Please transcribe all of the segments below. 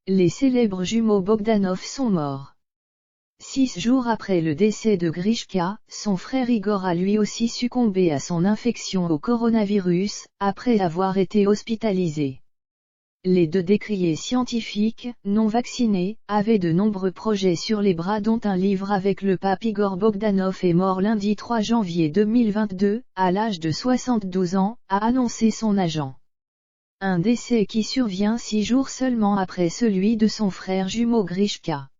Les célèbres jumeaux Bogdanov sont morts. 6 jours après le décès de Grishka, son frère Igor a lui aussi succombé à son infection au coronavirus, après avoir été hospitalisé. Les deux décriés scientifiques, non vaccinés, avaient de nombreux projets sur les bras dont un livre avec le pape Igor Bogdanov est mort lundi 3 janvier 2022, à l'âge de 72 ans, a annoncé son agent. Un décès qui survient 6 jours seulement après celui de son frère jumeau Grishka.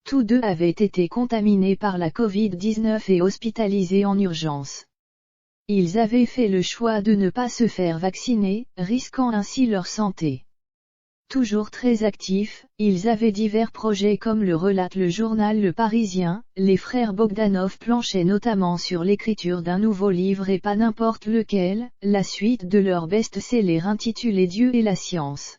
Tous deux avaient été contaminés par la Covid-19 et hospitalisés en urgence. Ils avaient fait le choix de ne pas se faire vacciner, risquant ainsi leur santé. Toujours très actifs, ils avaient divers projets comme le relate le journal Le Parisien. Les frères Bogdanov planchaient notamment sur l'écriture d'un nouveau livre et pas n'importe lequel, la suite de leur best-seller intitulé Dieu et la science.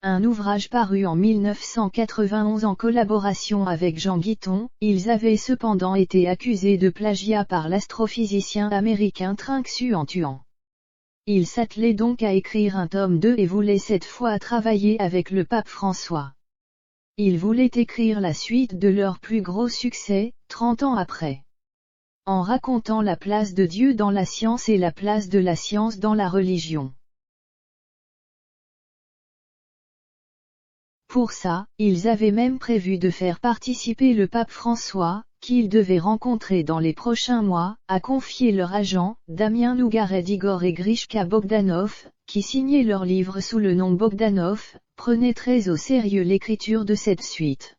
Un ouvrage paru en 1991 en collaboration avec Jean Guiton. Ils avaient cependant été accusés de plagiat par l'astrophysicien américain Trinxu-Tuan. Ils s'attelaient donc à écrire un tome 2 et voulaient cette fois travailler avec le pape François. Ils voulaient écrire la suite de leur plus gros succès, 30 ans après. En racontant la place de Dieu dans la science et la place de la science dans la religion. Pour ça, ils avaient même prévu de faire participer le pape François, qu'ils devaient rencontrer dans les prochains mois, a confié leur agent, Damien Nougaret. Igor et Grishka Bogdanov, qui signaient leur livre sous le nom Bogdanov, prenaient très au sérieux l'écriture de cette suite.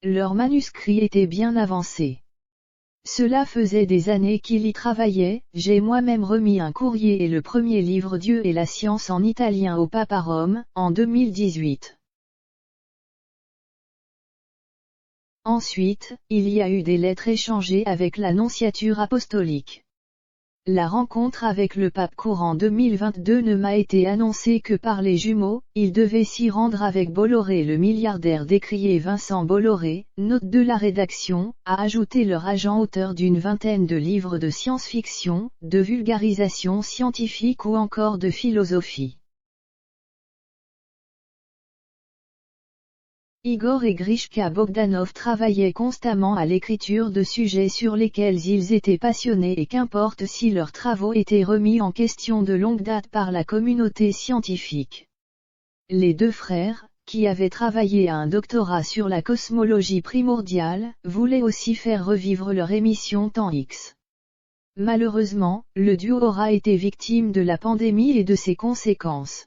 Leur manuscrit était bien avancé. Cela faisait des années qu'il y travaillait. J'ai moi-même remis un courrier et le premier livre Dieu et la science en italien au pape à Rome, en 2018. Ensuite, il y a eu des lettres échangées avec la nonciature apostolique. La rencontre avec le pape courant 2022 ne m'a été annoncée que par les jumeaux. Ils devaient s'y rendre avec Bolloré. Le milliardaire décrié Vincent Bolloré, note de la rédaction, a ajouté leur agent auteur d'une vingtaine de livres de science-fiction, de vulgarisation scientifique ou encore de philosophie. Igor et Grishka Bogdanov travaillaient constamment à l'écriture de sujets sur lesquels ils étaient passionnés et qu'importe si leurs travaux étaient remis en question de longue date par la communauté scientifique. Les deux frères, qui avaient travaillé à un doctorat sur la cosmologie primordiale, voulaient aussi faire revivre leur émission Temps X. Malheureusement, le duo aura été victime de la pandémie et de ses conséquences.